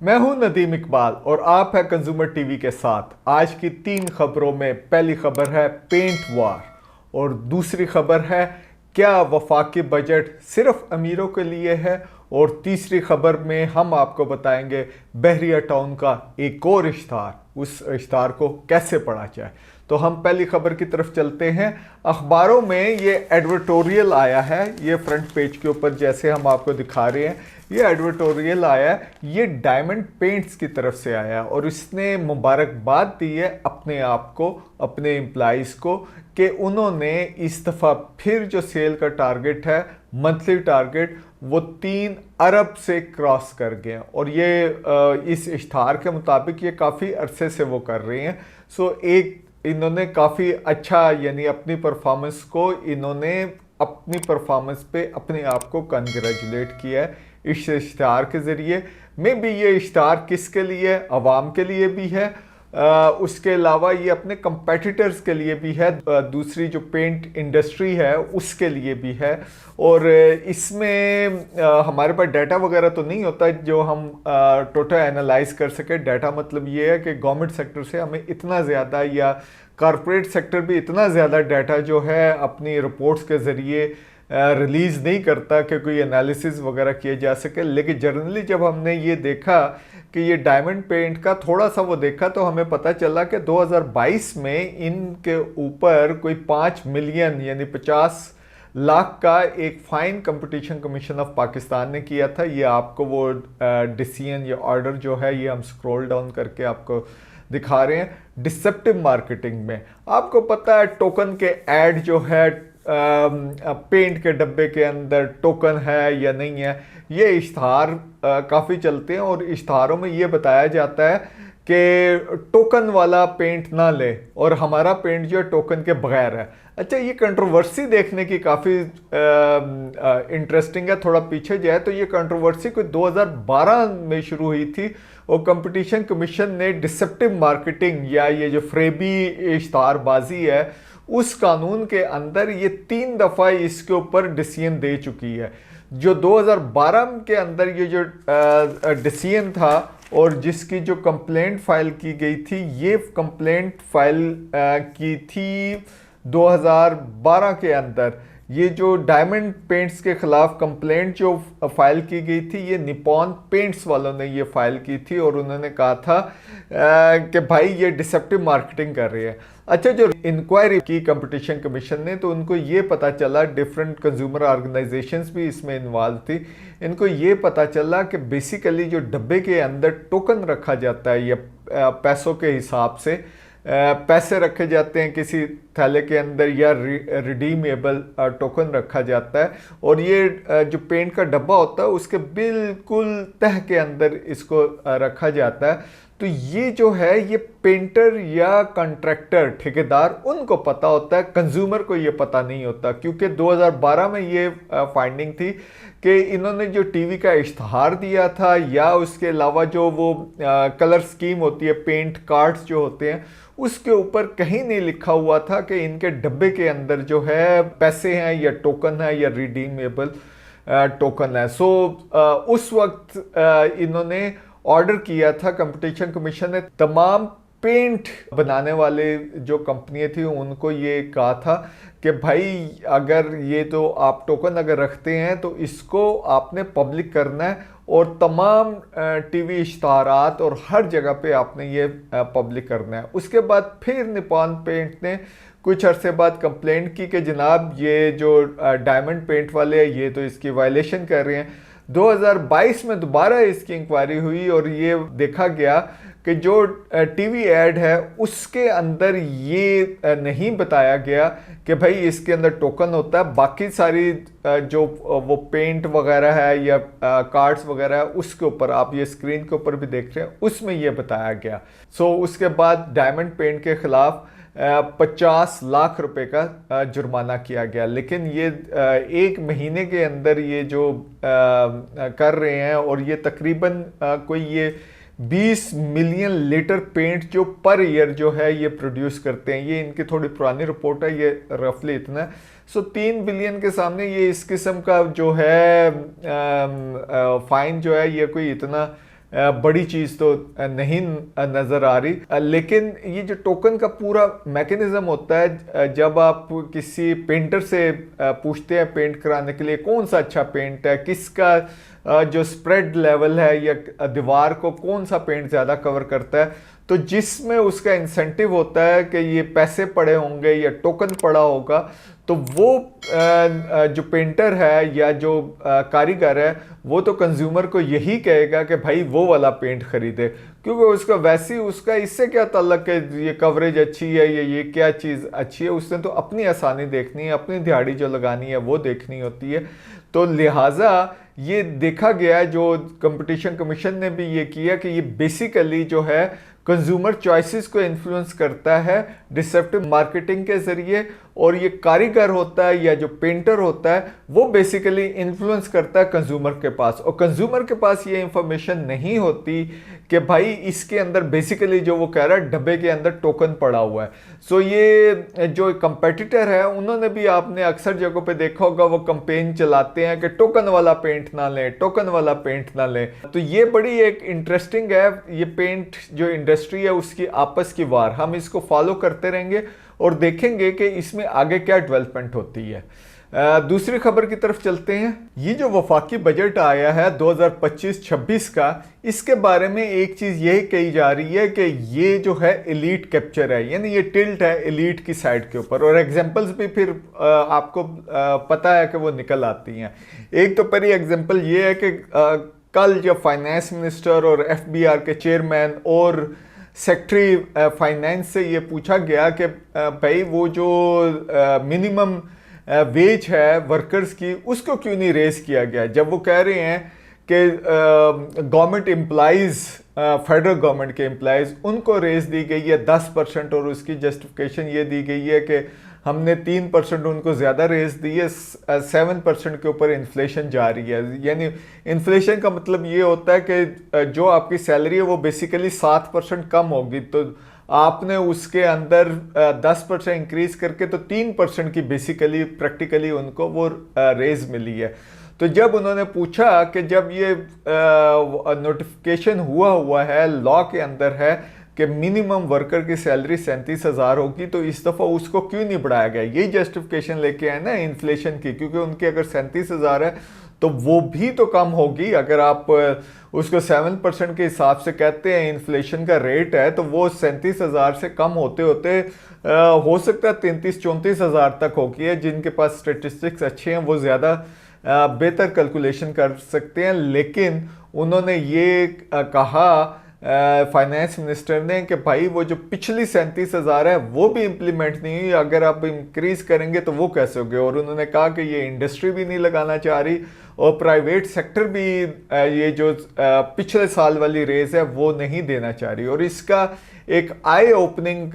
मैं हूं नदीम इकबाल और आप है कंज्यूमर टीवी के साथ। आज की 3 खबरों में पहली खबर है पेंट वार और दूसरी खबर है क्या वफाकी बजट सिर्फ अमीरों के लिए है, और तीसरी खबर में हम आपको बताएंगे बहरिया टाउन का एक और इश्तहार, उस इश्तहार को कैसे पढ़ा जाए। तो हम पहली खबर की तरफ चलते हैं। अखबारों में ये एडवर्टोरियल आया है, ये फ्रंट पेज के ऊपर जैसे हम आपको दिखा रहे हैं, ये एडवर्टोरियल आया है, ये डायमंड पेंट्स की तरफ से आया है और इसने मुबारकबाद दी है अपने आप को, अपने एम्प्लॉइज़ को, कि उन्होंने इस दफ़ा फिर जो सेल का टारगेट है, मंथली टारगेट, वो 3 अरब से क्रॉस कर गए हैं। और ये इस इश्तहार के मुताबिक ये काफ़ी अरसे से वो कर रहे हैं। सो एक इन्होंने काफ़ी अच्छा, यानी अपनी परफॉर्मेंस को, इन्होंने अपनी परफॉर्मेंस पे अपने आप को कंग्रेचुलेट किया है इस इश्तहार के ज़रिए। मे भी ये इश्तहार किसके लिए, अवाम के लिए भी है, उसके अलावा ये अपने कंपेटिटर्स के लिए भी है, दूसरी जो पेंट इंडस्ट्री है उसके लिए भी है। और इसमें हमारे पास डाटा वगैरह तो नहीं होता जो हम टोटल एनालाइज कर सके। डाटा मतलब ये है कि गवर्नमेंट सेक्टर से हमें इतना ज़्यादा, या कॉरपोरेट सेक्टर भी इतना ज़्यादा डाटा जो है अपनी रिपोर्ट्स के ज़रिए रिलीज़ नहीं करता कि कोई एनालिसिस वगैरह किए जा सके। लेकिन जनरली जब हमने ये देखा कि ये डायमंड पेंट का थोड़ा सा वो देखा, तो हमें पता चला कि 2022 में इनके ऊपर कोई 5 मिलियन यानी 50 लाख का एक fine competition commission of Pakistan ने किया था। ये आपको वो डिसीजन या ऑर्डर जो है, ये हम स्क्रॉल डाउन करके आपको दिखा रहे हैं। डिसेप्टिव मार्केटिंग में आपको पता है टोकन के ऐड जो है, पेंट के डब्बे के अंदर टोकन है या नहीं है, ये इश्तहार काफ़ी चलते हैं और इश्तहारों में ये बताया जाता है कि टोकन वाला पेंट ना ले और हमारा पेंट जो है टोकन के बगैर है। अच्छा, ये कंट्रोवर्सी देखने की काफ़ी इंटरेस्टिंग है। थोड़ा पीछे जाए तो ये कंट्रोवर्सी कोई 2012 में शुरू हुई थी और कंपटीशन कमीशन ने डिसेप्टिव मार्केटिंग या ये जो फ्रेबी इश्तहारबाजी है उस कानून के अंदर ये 3 दफ़ा इसके ऊपर डिसीजन दे चुकी है। जो 2012 के अंदर ये जो डिसीजन था और जिसकी जो कंप्लेंट फाइल की गई थी, ये कंप्लेंट फाइल की थी 2012 के अंदर। ये जो डायमंड पेंट्स के ख़िलाफ़ कंप्लेंट जो फाइल की गई थी, ये निपॉन पेंट्स वालों ने ये फाइल की थी और उन्होंने कहा था कि भाई ये डिसेप्टिव मार्केटिंग कर रही है। अच्छा, जो इंक्वायरी की कंपटीशन कमीशन ने, तो उनको ये पता चला, डिफरेंट कंज्यूमर ऑर्गेनाइजेशंस भी इसमें इन्वॉल्व थी, इनको ये पता चला कि बेसिकली जो डब्बे के अंदर टोकन रखा जाता है या पैसों के हिसाब से पैसे रखे जाते हैं किसी थैले के अंदर, या रिडीमेबल टोकन रखा जाता है, और ये जो पेंट का डब्बा होता है उसके बिल्कुल तह के अंदर इसको रखा जाता है। तो ये जो है, ये पेंटर या कॉन्ट्रैक्टर, ठेकेदार, उनको पता होता है, कंज्यूमर को ये पता नहीं होता। क्योंकि 2012 में ये फाइंडिंग थी कि इन्होंने जो टीवी का इश्तहार दिया था या उसके अलावा जो वो कलर स्कीम होती है, पेंट कार्ड्स जो होते हैं, उसके ऊपर कहीं नहीं लिखा हुआ था कि इनके डब्बे के अंदर जो है पैसे हैं या टोकन है या रिडीमेबल टोकन है। सो उस वक्त इन्होंने ऑर्डर किया था, कंपटीशन कमीशन ने तमाम पेंट बनाने वाले जो कंपनियां थी उनको ये कहा था कि भाई अगर ये तो आप टोकन अगर रखते हैं तो इसको आपने पब्लिक करना है और तमाम टीवी इश्तहारात और हर जगह पे आपने ये पब्लिक करना है। उसके बाद फिर निपॉन पेंट ने कुछ अरसे बाद कंप्लेंट की कि जनाब ये जो डायमंड पेंट वाले हैं ये तो इसकी वायलेशन कर रहे हैं। 2022 में दोबारा इसकी इंक्वायरी हुई और ये देखा गया कि जो टीवी एड है उसके अंदर ये नहीं बताया गया कि भाई इसके अंदर टोकन होता है। बाकी सारी जो वो पेंट वगैरह है या कार्ड्स वगैरह है उसके ऊपर, आप ये स्क्रीन के ऊपर भी देख रहे हैं, उसमें ये बताया गया। सो उसके बाद डायमंड पेंट के ख़िलाफ़ 50 लाख रुपए का जुर्माना किया गया। लेकिन ये 1 महीने के अंदर ये जो कर रहे हैं, और ये तकरीबन कोई ये 20 मिलियन लीटर पेंट जो पर ईयर जो है ये प्रोड्यूस करते हैं। ये इनकी थोड़ी पुरानी रिपोर्ट है, ये रफली इतना है। सो 3 बिलियन के सामने ये इस किस्म का जो है फाइन जो है ये कोई इतना बड़ी चीज़ तो नहीं नज़र आ रही। लेकिन ये जो टोकन का पूरा मैकेनिज़्म होता है, जब आप किसी पेंटर से पूछते हैं पेंट कराने के लिए कौन सा अच्छा पेंट है, किसका जो स्प्रेड लेवल है या दीवार को कौन सा पेंट ज़्यादा कवर करता है, तो जिसमें उसका इंसेंटिव होता है कि ये पैसे पड़े होंगे या टोकन पड़ा होगा, तो वो जो पेंटर है या जो कारीगर है वो तो कंज्यूमर को यही कहेगा कि भाई वो वाला पेंट खरीदे, क्योंकि उसका वैसे ही उसका इससे क्या ताल्लुक है ये कवरेज अच्छी है या ये क्या चीज़ अच्छी है, उसने तो अपनी आसानी देखनी है, अपनी दिहाड़ी जो लगानी है वो देखनी होती है। तो लिहाजा ये देखा गया है, जो कंपटीशन कमीशन ने भी ये किया कि ये बेसिकली जो है कंज्यूमर चॉइसेस को इन्फ्लुएंस करता है डिसेप्टिव मार्केटिंग के ज़रिए, और ये कारीगर होता है या जो पेंटर होता है वो बेसिकली इन्फ्लुएंस करता है कंज्यूमर के पास, और कंज्यूमर के पास ये इंफॉर्मेशन नहीं होती कि भाई इसके अंदर बेसिकली जो वो कह रहा है डब्बे के अंदर टोकन पड़ा हुआ है। सो ये जो कंपेटिटर है उन्होंने भी, आपने अक्सर जगहों पे देखा होगा, वो कंपेन चलाते हैं कि टोकन वाला पेंट ना लें, टोकन वाला पेंट ना लें। तो ये बड़ी एक इंटरेस्टिंग है, ये पेंट जो इंडस्ट्री है उसकी आपस की वार, हम इसको फॉलो करते रहेंगे और देखेंगे कि इसमें आगे क्या डेवलपमेंट होती है। दूसरी खबर की तरफ चलते हैं। ये जो वफाकी बजट आया है 2025-26 का, इसके बारे में एक चीज़ यही कही जा रही है कि ये जो है एलीट कैप्चर है, यानी ये टिल्ट है एलीट की साइड के ऊपर, और एग्जांपल्स भी फिर आपको पता है कि वो निकल आती हैं। एक तो पहली एग्जांपल ये है कि कल जब फाइनेंस मिनिस्टर और एफबीआर के चेयरमैन और सेक्रेटरी फाइनेंस से ये पूछा गया कि भाई वो जो मिनिमम वेज है वर्कर्स की उसको क्यों नहीं रेज किया गया, जब वो कह रहे हैं कि गवर्नमेंट एम्प्लॉइज, फेडरल गवर्नमेंट के एम्प्लॉइज उनको रेज दी गई है 10%, और उसकी जस्टिफिकेशन ये दी गई है कि हमने 3% उनको ज़्यादा रेज दी है, 7% के ऊपर इन्फ्लेशन जा रही है। यानी इन्फ्लेशन का मतलब ये होता है कि जो आपकी सैलरी है वो बेसिकली 7% कम होगी, तो आपने उसके अंदर 10% इंक्रीज करके तो 3% की बेसिकली प्रैक्टिकली उनको वो रेज मिली है। तो जब उन्होंने पूछा कि जब ये नोटिफिकेशन हुआ है, लॉ के अंदर है कि मिनिमम वर्कर की सैलरी 37,000 होगी, तो इस दफ़ा उसको क्यों नहीं बढ़ाया गया, यही जस्टिफिकेशन लेके आए ना इन्फ्लेशन की, क्योंकि उनकी अगर 37,000 है तो वो भी तो कम होगी। अगर आप उसको 7% के हिसाब से कहते हैं इन्फ्लेशन का रेट है, तो वो 37,000 से कम होते होते हो सकता है 33-34,000 तक होगी है। जिनके पास स्टेटिस्टिक्स अच्छे हैं वो ज़्यादा बेहतर कैलकुलेशन कर सकते हैं। लेकिन उन्होंने ये कहा फाइनेंस मिनिस्टर ने कि भाई वो जो पिछली 37,000 है वो भी इम्प्लीमेंट नहीं हुई, अगर आप इंक्रीज करेंगे तो वो कैसे होगे। और उन्होंने कहा कि ये इंडस्ट्री भी नहीं लगाना चाह रही और प्राइवेट सेक्टर भी ये जो पिछले साल वाली रेज है वो नहीं देना चाह रही। और इसका एक आई ओपनिंग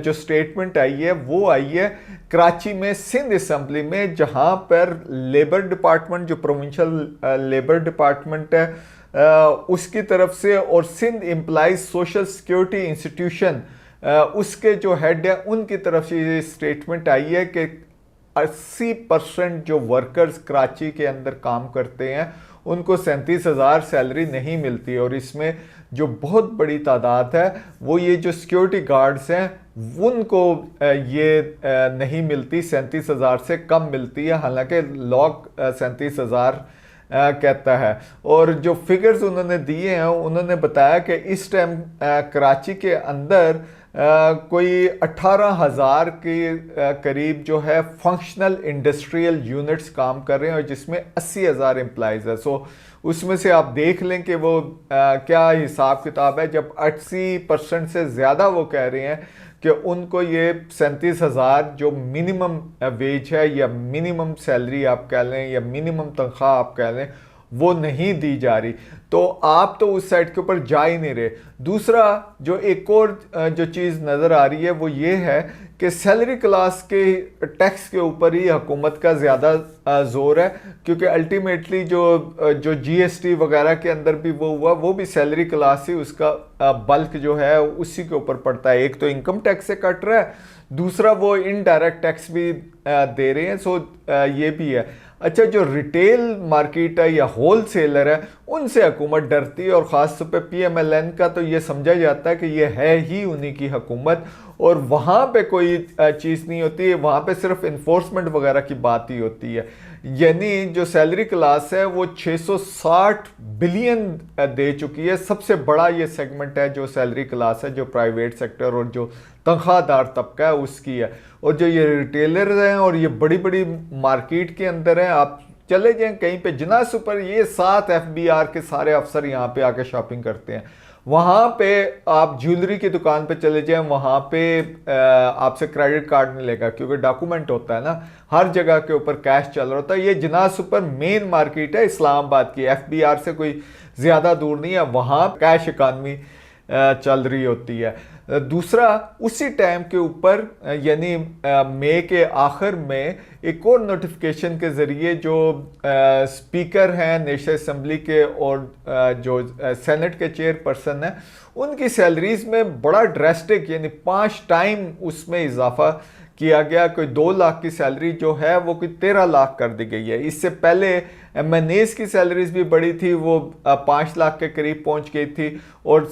जो स्टेटमेंट आई है वो आई है कराची में सिंध असेंबली में, जहां पर लेबर डिपार्टमेंट जो प्रोविंशियल लेबर डिपार्टमेंट है उसकी तरफ से और Sindh employees social security institution उसके जो हेड है उनकी तरफ से ये स्टेटमेंट आई है कि 80% जो वर्कर्स कराची के अंदर काम करते हैं उनको 37,000 सैलरी नहीं मिलती, और इसमें जो बहुत बड़ी तादाद है वो ये जो सिक्योरिटी गार्ड्स हैं उनको ये नहीं मिलती, 37,000 से कम मिलती है, हालांकि लॉ 37,000 कहता है। और जो फिगर्स उन्होंने दिए हैं उन्होंने बताया कि इस टाइम कराची के अंदर कोई 18,000 के करीब जो है फंक्शनल इंडस्ट्रियल यूनिट्स काम कर रहे हैं, और जिसमें 80,000 एम्प्लॉइज़ है। सो उसमें से आप देख लें कि वो क्या हिसाब किताब है, जब 80% से ज़्यादा वो कह रहे हैं कि उनको ये 37,000 जो मिनिमम वेज है या मिनिमम सैलरी आप कह लें या मिनिमम तनख्वाह आप कह लें वो नहीं दी जा रही, तो आप तो उस साइड के ऊपर जा ही नहीं रहे। दूसरा जो एक और जो चीज़ नज़र आ रही है वो ये है कि सैलरी क्लास के टैक्स के ऊपर ही हुकूमत का ज़्यादा ज़ोर है, क्योंकि अल्टीमेटली जो जीएसटी वगैरह के अंदर भी वो हुआ वो भी सैलरी क्लास ही उसका बल्क जो है उसी के ऊपर पड़ता है। एक तो इनकम टैक्स से कट रहा है, दूसरा वो इनडायरेक्ट टैक्स भी दे रहे हैं। सो ये भी है। अच्छा जो रिटेल मार्केट है या होल सेलर है उनसे हुकूमत डरती है, और ख़ास तौर पे PMLN का तो ये समझा जाता है कि ये है ही उन्हीं की हुकूमत, और वहाँ पे कोई चीज़ नहीं होती है, वहाँ पे सिर्फ इन्फोर्समेंट वगैरह की बात ही होती है। यानी जो सैलरी क्लास है वो 660 बिलियन दे चुकी है। सबसे बड़ा ये सेगमेंट है जो सैलरी क्लास है, जो प्राइवेट सेक्टर और जो तनख्वाहदार तबका है उसकी है। और जो ये रिटेलर हैं और ये बड़ी बड़ी मार्केट के अंदर हैं, आप चले जाएं कहीं पे जिना सुपर, ये 7 FBR के सारे अफसर यहाँ पे आके शॉपिंग करते हैं। वहाँ पे आप ज्वेलरी की दुकान पे चले जाएं, वहाँ पे आपसे क्रेडिट कार्ड नहीं लेगा क्योंकि डॉक्यूमेंट होता है ना, हर जगह के ऊपर कैश चल रहा होता है। ये जिना सुपर मेन मार्केट है इस्लामाबाद की, FBR से कोई ज़्यादा दूर नहीं है, वहाँ कैश इकानमी चल रही होती है। दूसरा, उसी टाइम के ऊपर यानी मई के आखिर में एक और नोटिफिकेशन के ज़रिए जो स्पीकर हैं नेशनल असम्बली के और जो सेनेट के चेयरपर्सन हैं उनकी सैलरीज में बड़ा ड्रेस्टिक यानी 5 टाइम उसमें इजाफा किया गया। कोई 2 लाख की सैलरी जो है वो कोई 13 लाख कर दी गई है। इससे पहले MNAs की सैलरीज भी बड़ी थी, वो 5 लाख के करीब पहुंच गई थी, और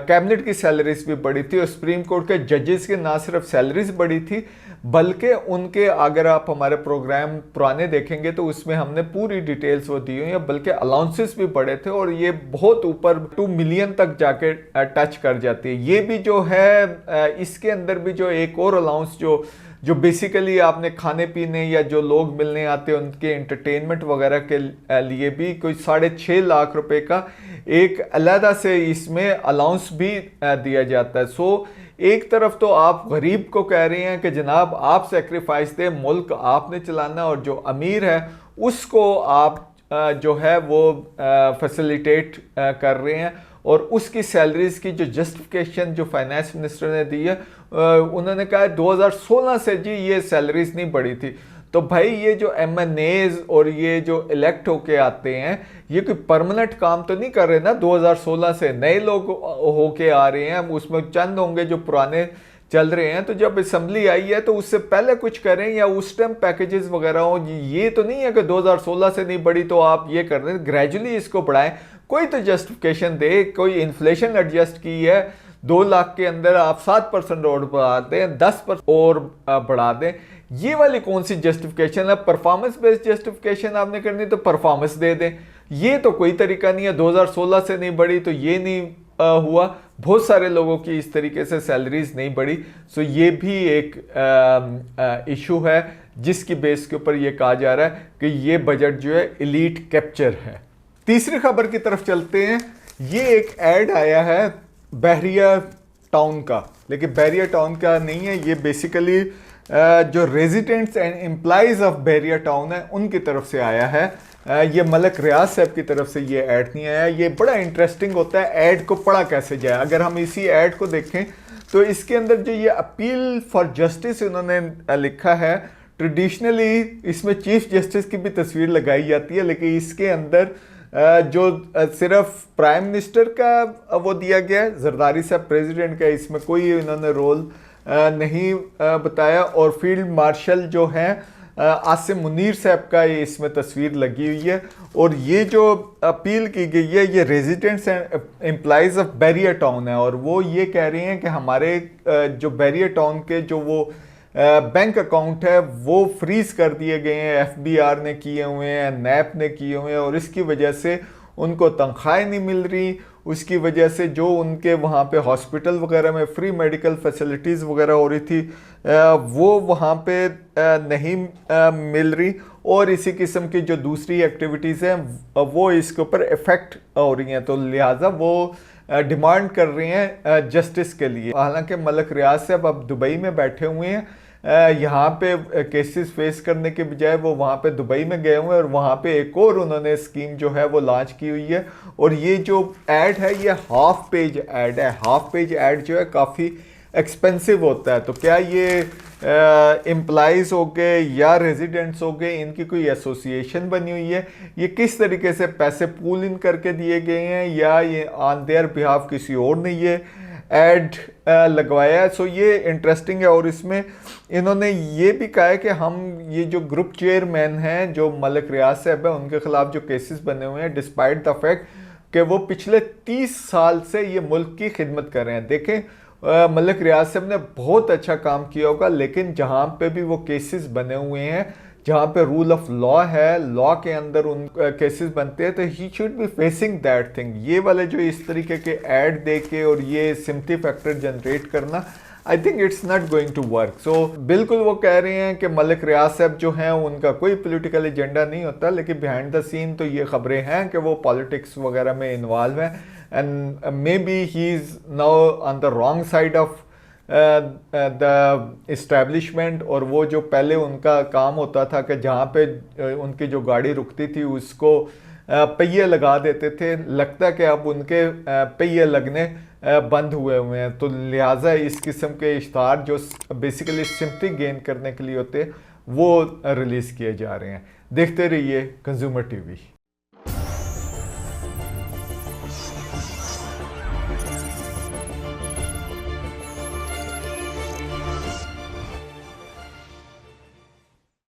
कैबिनेट की सैलरीज भी बड़ी थी, और सुप्रीम कोर्ट के जजेस की ना सिर्फ सैलरीज बड़ी थी बल्कि उनके, अगर आप हमारे प्रोग्राम पुराने देखेंगे तो उसमें हमने पूरी डिटेल्स वो दी हुई है, बल्कि अलाउंसेस भी बड़े थे और ये बहुत ऊपर 2 मिलियन तक जाके टच कर जाती है। ये भी जो है इसके अंदर भी जो एक और अलाउंस जो बेसिकली आपने खाने पीने या जो लोग मिलने आते हैं उनके एंटरटेनमेंट वगैरह के लिए भी कोई 6.5 लाख रुपए का एक अलहदा से इसमें अलाउंस भी दिया जाता है। सो एक तरफ तो आप गरीब को कह रहे हैं कि जनाब आप सेक्रीफाइस दें, मुल्क आपने चलाना, और जो अमीर है उसको आप जो है वो फैसिलिटेट कर रहे हैं, और उसकी सैलरीज की जो जस्टिफिकेशन जो फाइनेंस मिनिस्टर ने दी है, उन्होंने कहा 2016 से जी ये सैलरीज नहीं बढ़ी थी। तो भाई ये जो MNAs और ये जो इलेक्ट होके आते हैं ये कोई परमानेंट काम तो नहीं कर रहे ना, 2016 से नए लोग होके आ रहे हैं, उसमें चंद होंगे जो पुराने चल रहे हैं। तो जब असेंबली आई है तो उससे पहले कुछ करें या उस टाइम पैकेजेस वगैरह हो। ये तो नहीं है कि 2016 से नहीं बढ़ी तो आप ये कर रहे हैं, ग्रेजुअली इसको बढ़ाएं, कोई तो जस्टिफिकेशन दे। कोई इन्फ्लेशन एडजस्ट की है, 2 लाख के अंदर आप 7% और बढ़ा दें, 10% और बढ़ा दें, ये वाली कौन सी जस्टिफिकेशन है? परफॉर्मेंस बेस्ड जस्टिफिकेशन आपने करनी तो परफॉर्मेंस दे दें, ये तो कोई तरीका नहीं है। 2016 से नहीं बढ़ी तो ये नहीं हुआ, बहुत सारे लोगों की इस तरीके से सैलरीज नहीं बढ़ी। सो ये भी एक इशू है जिसकी बेस के ऊपर ये कहा जा रहा है कि ये बजट जो है एलीट कैप्चर है। तीसरी खबर की तरफ चलते हैं। ये एक ऐड आया है बहरिया टाउन का, लेकिन बहरिया टाउन का नहीं है, ये बेसिकली जो residents and employees of Bahria town है उनकी तरफ से आया है। ये मलक रियाज साहब की तरफ से ये ऐड नहीं आया। ये बड़ा इंटरेस्टिंग होता है, ऐड को पढ़ा कैसे जाए। अगर हम इसी ऐड को देखें तो इसके अंदर जो ये अपील फॉर जस्टिस उन्होंने लिखा है, ट्रेडिशनली इसमें चीफ जस्टिस की भी तस्वीर लगाई जाती है, लेकिन इसके अंदर जो सिर्फ प्राइम मिनिस्टर का वो दिया गया है, जरदारी साहब प्रेसिडेंट का इसमें कोई इन्होंने रोल नहीं बताया, और फील्ड मार्शल जो हैं आसिम मुनीर साहब का ये इसमें तस्वीर लगी हुई है। और ये जो अपील की गई है ये residents and employees of Bahria town है, और वो ये कह रहे हैं कि हमारे जो बहरिया टाउन के जो वो बैंक अकाउंट है वो फ्रीज कर दिए गए हैं, FBR ने किए हुए हैं, NAP ने किए हुए हैं, और इसकी वजह से उनको तनख्वाहें नहीं मिल रही। उसकी वजह से जो उनके वहाँ पे हॉस्पिटल वगैरह में फ्री मेडिकल फैसिलिटीज़ वगैरह हो रही थी वो वहाँ पे नहीं मिल रही, और इसी किस्म की जो दूसरी एक्टिविटीज़ हैं वो इसके ऊपर इफ़ेक्ट हो रही हैं। तो लिहाजा वो डिमांड कर रहे हैं जस्टिस के लिए। हालांकि मलक रियाज साहब अब दुबई में बैठे हुए हैं, यहाँ पे केसेस फेस करने के बजाय वो वहाँ पे दुबई में गए हुए हैं, और वहाँ पे एक और उन्होंने स्कीम जो है वो लॉन्च की हुई है। और ये जो ऐड है ये हाफ पेज ऐड है। हाफ पेज ऐड जो है काफ़ी एक्सपेंसिव होता है। तो क्या ये एम्प्लॉइज हो गए या रेजिडेंट्स हो गए, इनकी कोई एसोसिएशन बनी हुई है, ये किस तरीके से पैसे पूल इन करके दिए गए हैं, या ये ऑन देयर बिहाफ किसी और ने ये एड लगवाया है। सो ये इंटरेस्टिंग है। और इसमें इन्होंने ये भी कहा है कि हम ये जो ग्रुप चेयरमैन हैं जो मलिक रियाज साहब है उनके खिलाफ जो केसेस बने हुए हैं, डिस्पाइट द फैक्ट कि वो पिछले 30 साल से ये मुल्क की खिदमत कर रहे हैं। देखें मलिक रियाज साहब ने बहुत अच्छा काम किया होगा, लेकिन जहाँ पे भी वो केसेस बने हुए हैं, जहाँ पे रूल ऑफ लॉ है, लॉ के अंदर उन केसेस बनते हैं, तो he should be facing that thing. ये वाले जो इस तरीके के ऐड दे के और ये सिम्पथी फैक्टर जनरेट करना, I think it's not going to work. So बिल्कुल वो कह रहे हैं कि मलिक रियाज साहब जो हैं उनका कोई पॉलिटिकल एजेंडा नहीं होता, लेकिन बिहाइंड द सीन तो ये खबरें हैं कि वो पॉलिटिक्स वगैरह में इन्वॉल्व हैं, and may be he is now on the wrong side of the establishment. और वो जो पहले उनका काम होता था कि जहाँ पे उनकी जो गाड़ी रुकती थी उसको पहिए लगा देते थे, लगता है कि अब उनके पहिए लगने बंद हुए हैं। तो लिहाजा इस किस्म के इश्तार जो बेसिकली सिंपथी गेन करने के लिए होते हैं वो रिलीज़ किए जा रहे हैं। देखते रहिए कंज्यूमर टीवी।